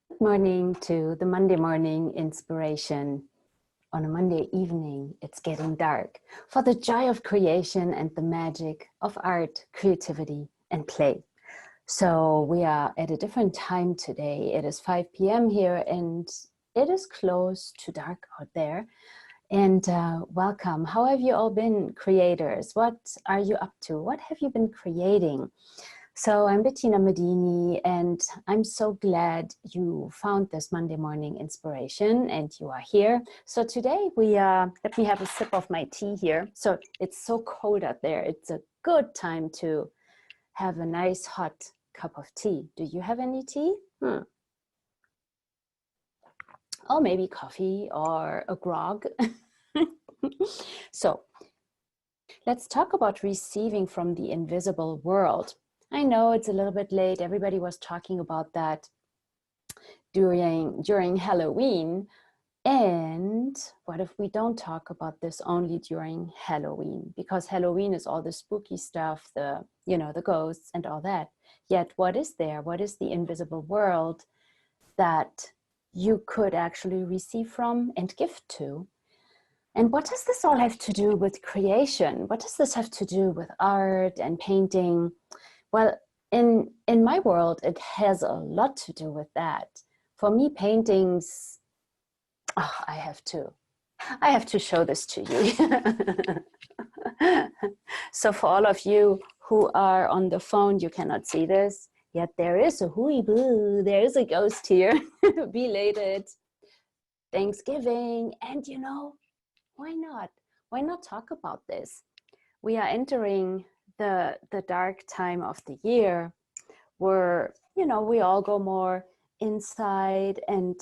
Good morning to the Monday morning inspiration. On a Monday evening, it's getting dark for the joy of creation and the magic of art, creativity, and play. So we are at a different time today. It is 5 p.m. here and it is close to dark out there. And welcome. How have you all been, creators? What are you up to? What have you been creating? So I'm Bettina Madini, and I'm so glad you found this Monday morning inspiration and you are here. So today let me have a sip of my tea here. So it's so cold out there. It's a good time to have a nice hot cup of tea. Do you have any tea? Oh, maybe coffee or a grog. So let's talk about receiving from the invisible world. I know it's a little bit late. Everybody was talking about that during Halloween. And what if we don't talk about this only during Halloween? Because Halloween is all the spooky stuff, the ghosts and all that. Yet what is there? What is the invisible world that you could actually receive from and give to? And what does this all have to do with creation? What does this have to do with art and painting? Well, in my world, it has a lot to do with that. For me, paintings, I have to show this to you. So for all of you who are on the phone, you cannot see this, yet there is a hooey-boo, there is a ghost here, belated Thanksgiving, and why not? Why not talk about this? We are entering the dark time of the year where, we all go more inside and,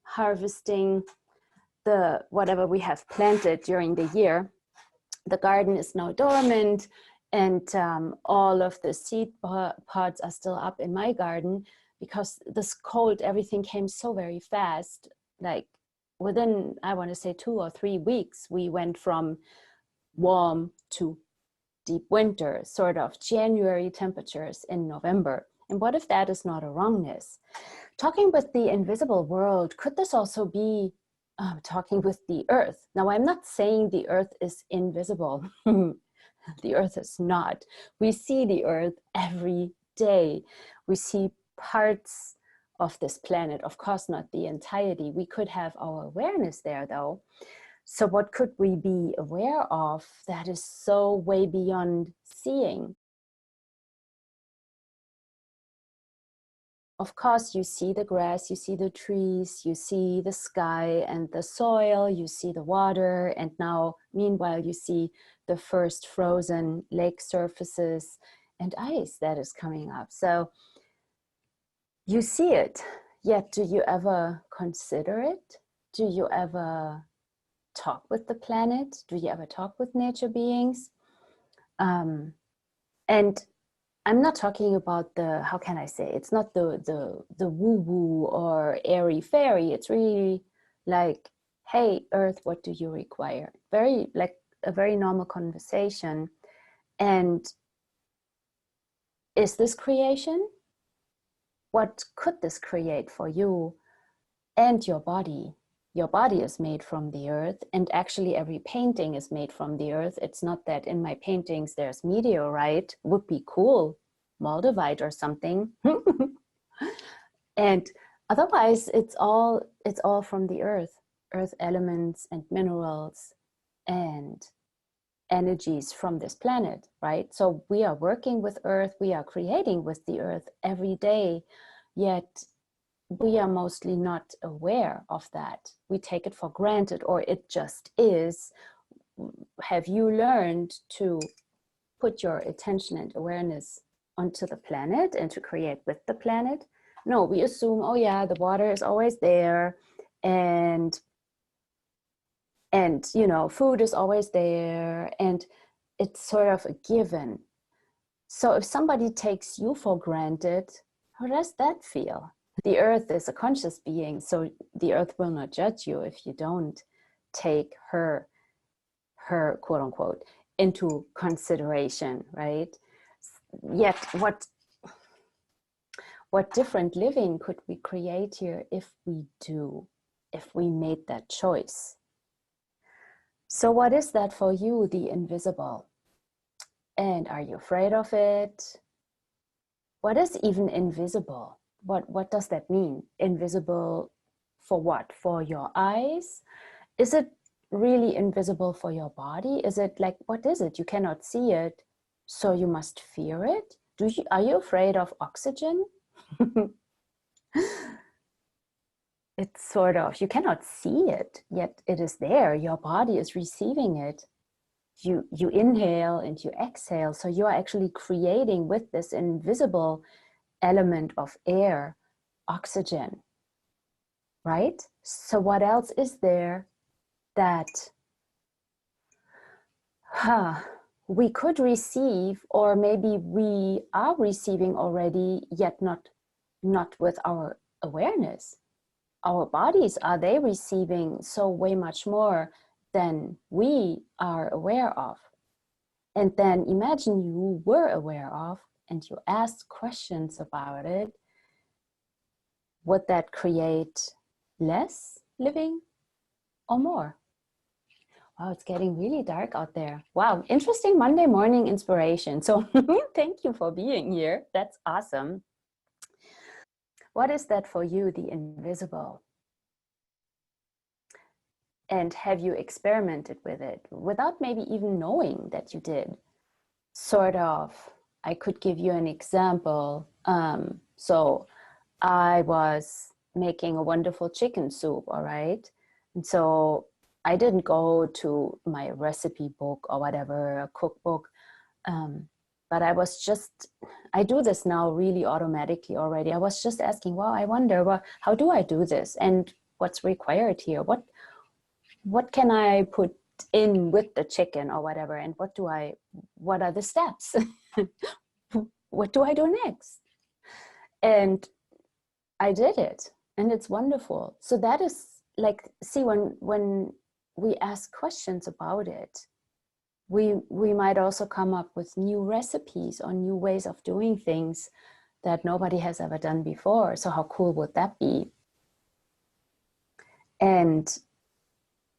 harvesting the whatever we have planted during the year. The garden is now dormant, and all of the seed pods are still up in my garden because this cold, everything came so very fast. Like within, I want to say 2 or 3 weeks, we went from warm to deep winter, sort of January temperatures in November. And what if that is not a wrongness? Talking with the invisible world, could this also be talking with the earth? Now, I'm not saying the earth is invisible. The earth is not. We see the earth every day. We see parts of this planet, of course not the entirety. We could have our awareness there though. So what could we be aware of that is so way beyond seeing? Of course, you see the grass, you see the trees, you see the sky and the soil, you see the water, and now, meanwhile, you see the first frozen lake surfaces and ice that is coming up. So you see it, yet do you ever consider it? Do you ever talk with the planet? Do you ever talk with nature beings? And I'm not talking about the, how can I say, it's not the woo-woo or airy-fairy. It's really like, hey, Earth, what do you require? Very, like a very normal conversation. And is this creation? What could this create for you and your body? Your body is made from the earth, and actually every painting is made from the earth. It's not that in my paintings there's meteorite, would be cool, Moldavite or something. And otherwise it's all from the earth elements and minerals and energies from this planet, right? So we are working with earth, we are creating with the earth every day, yet we are mostly not aware of that. We take it for granted, or it just is. Have you learned to put your attention and awareness onto the planet and to create with the planet? No, we assume, oh yeah, the water is always there, and food is always there, and it's sort of a given. So if somebody takes you for granted, how does that feel? The earth is a conscious being, so the earth will not judge you if you don't take her quote unquote into consideration, right? Yet What different living could we create here if we made that choice? So what is that for you, the invisible? And are you afraid of it? What is even invisible? What does that mean? Invisible for what? For your eyes? Is it really invisible for your body? Is it like, what is it? You cannot see it, so you must fear it? Are you afraid of oxygen? It's sort of, you cannot see it, yet it is there. Your body is receiving it. You inhale and you exhale. So you are actually creating with this invisible element of air, oxygen, right? So what else is there that we could receive, or maybe we are receiving already, yet not with our awareness? Our bodies, are they receiving so way much more than we are aware of? And then imagine you were aware of and you asked questions about it. Would that create less living or more? Wow, it's getting really dark out there. Wow, interesting Monday morning inspiration. So thank you for being here. That's awesome. What is that for you, the invisible? And have you experimented with it without maybe even knowing that you did? Sort of, I could give you an example. So I was making a wonderful chicken soup, all right? And so I didn't go to my recipe book or whatever, a cookbook, but I do this now really automatically already. I was just asking, well, I wonder, well, how do I do this? And what's required here? What can I put in with the chicken or whatever? And what are the steps? What do I do next? And I did it, and it's wonderful. So that is like, see, when we ask questions about it, we might also come up with new recipes or new ways of doing things that nobody has ever done before. So how cool would that be? And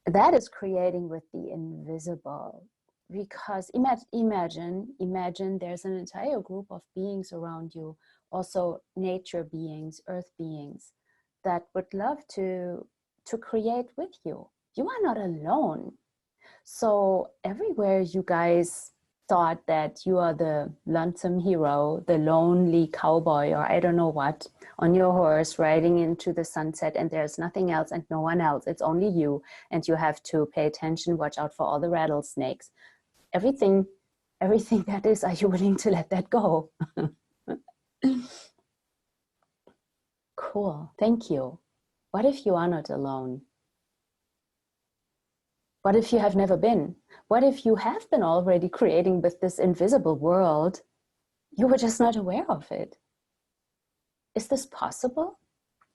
that is creating with the invisible, because imagine there's an entire group of beings around you, also nature beings, earth beings, that would love to create with you. You are not alone. So everywhere you guys thought that you are the lonesome hero, the lonely cowboy, or I don't know what, on your horse riding into the sunset, and there's nothing else and no one else, it's only you, and you have to pay attention, watch out for all the rattlesnakes. Everything that is, are you willing to let that go? Cool, thank you. What if you are not alone? What if you have never been? What if you have been already creating with this invisible world? You were just not aware of it. Is this possible?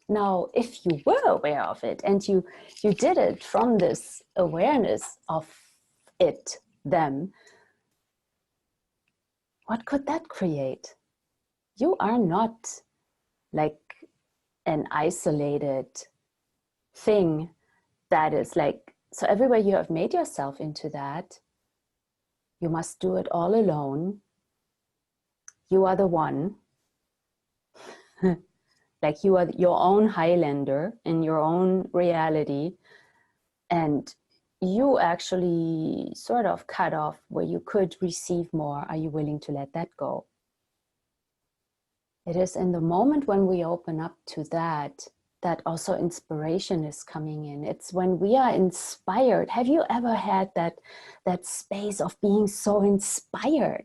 Now, if you were aware of it and you did it from this awareness of it, them, what could that create? You are not like an isolated thing that is like, so everywhere you have made yourself into that, you must do it all alone. You are the one. Like you are your own Highlander in your own reality. And you actually sort of cut off where you could receive more. Are you willing to let that go? It is in the moment when we open up to that also inspiration is coming in. It's when we are inspired. Have you ever had that space of being so inspired?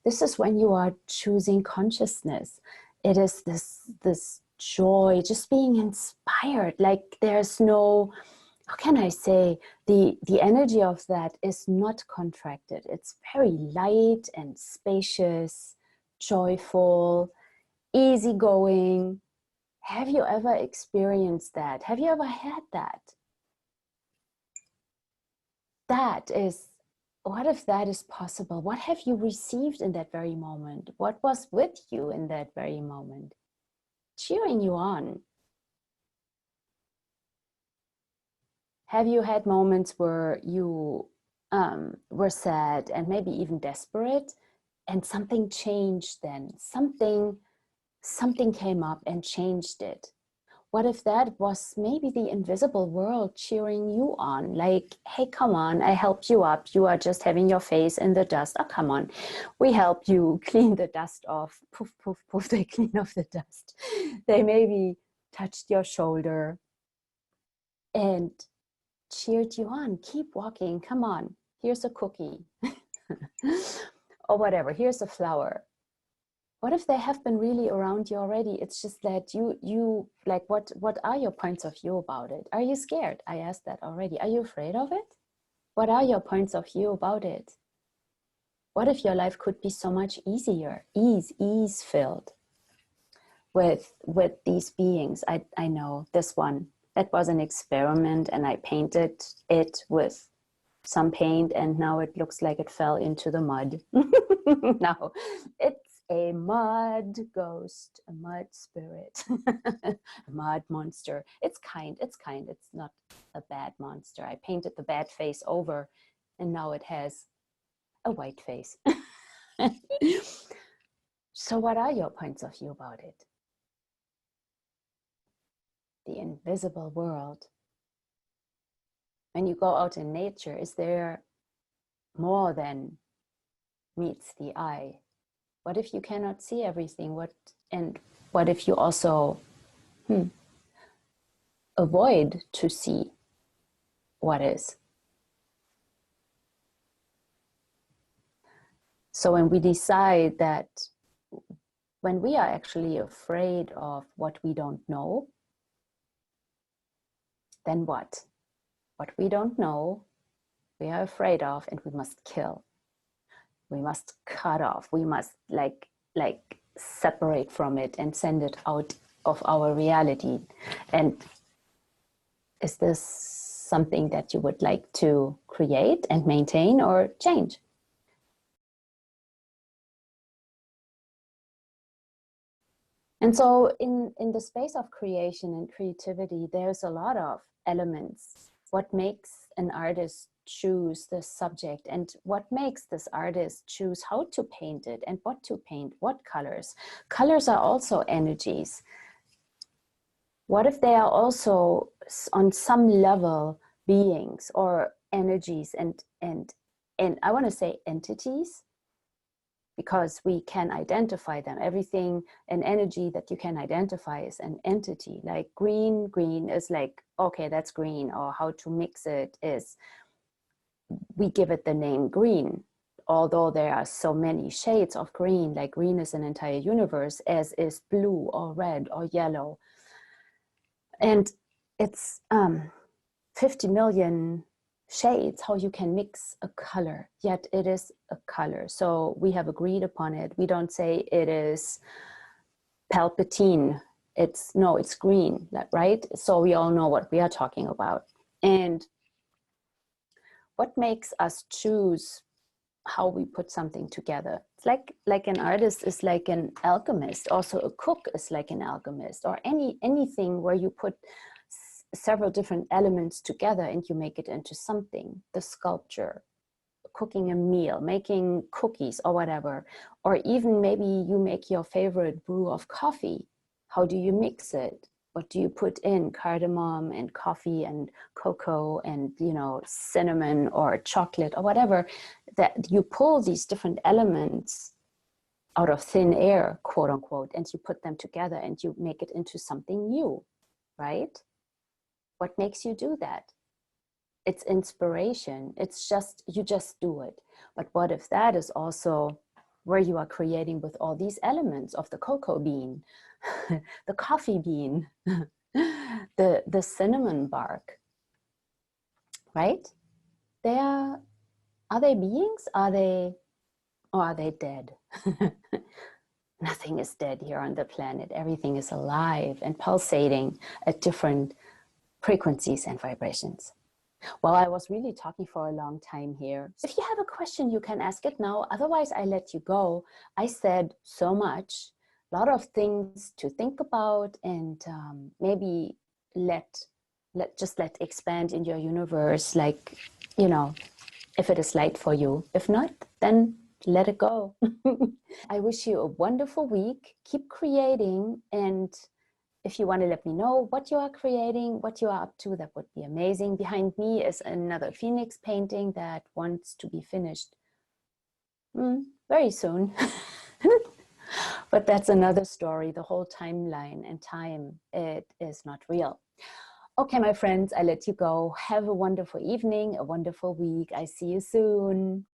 This is when you are choosing consciousness. It is this joy, just being inspired. Like there's no, how can I say, the energy of that is not contracted. It's very light and spacious, joyful, easygoing. Have you ever experienced that? Have you ever had that? That is, what if that is possible? What have you received in that very moment? What was with you in that very moment? cheering you on. Have you had moments where you were sad and maybe even desperate, and something changed then? Something came up and changed it. What if that was maybe the invisible world cheering you on? Like, hey, come on, I helped you up. You are just having your face in the dust. Oh, come on. We help you clean the dust off. Poof, poof, poof, they clean off the dust. They maybe touched your shoulder and cheered you on. Keep walking, come on. Here's a cookie. Or whatever, here's a flower. What if they have been really around you already? It's just that you like, what are your points of view about it? Are you scared? I asked that already. Are you afraid of it? What are your points of view about it? What if your life could be so much easier, ease filled with these beings? I know this one, that was an experiment, and I painted it with some paint, and now it looks like it fell into the mud. Now it's a mud ghost, a mud spirit, a mud monster. It's kind, it's not a bad monster. I painted the bad face over, and now it has a white face. So what are your points of view about it? The invisible world. When you go out in nature, is there more than meets the eye? What if you cannot see everything? What if you also avoid to see what is? So when we decide that, when we are actually afraid of what we don't know, then what? What we don't know, we are afraid of, and we must kill. We must cut off. We must like separate from it and send it out of our reality. And is this something that you would like to create and maintain or change? And so in the space of creation and creativity, there's a lot of elements. What makes an artist choose the subject, and what makes this artist choose how to paint it and what to paint, what colors. Colors are also energies. What if they are also on some level beings or energies and I want to say entities, because we can identify them. Everything, an energy that you can identify is an entity. Like green is like, okay, that's green. Or how to mix it is, we give it the name green. Although there are so many shades of green, like green is an entire universe, as is blue or red or yellow. And it's 50 million shades how you can mix a color, yet it is a color. So we have agreed upon it. We don't say it is Palpatine. It's green, right? So we all know what we are talking about. And what makes us choose how we put something together? It's like an artist is like an alchemist. Also a cook is like an alchemist, or anything where you put several different elements together and you make it into something. The sculpture, cooking a meal, making cookies or whatever, or even maybe you make your favorite brew of coffee. How do you mix it? What do you put in? Cardamom and coffee and cocoa and, you know, cinnamon or chocolate or whatever. That you pull these different elements out of thin air, quote unquote, and you put them together and you make it into something new, right? What makes you do that? It's inspiration. It's just, you just do it. But what if that is also where you are creating with all these elements of the cocoa bean, the coffee bean, the cinnamon bark, right? Are they beings? Or are they dead? Nothing is dead here on the planet. Everything is alive and pulsating at different frequencies and vibrations. Well, I was really talking for a long time here. If you have a question, you can ask it now. Otherwise, I let you go. I said so much. lot of things to think about, and maybe just let expand in your universe, like, you know, if it is light for you. If not, then let it go. I wish you a wonderful week. Keep creating, and if you want to let me know what you are creating, what you are up to, that would be amazing. Behind me is another Phoenix painting that wants to be finished very soon. But that's another story. The whole timeline and time, it is not real. Okay, my friends, I let you go. Have a wonderful evening, a wonderful week. I see you soon.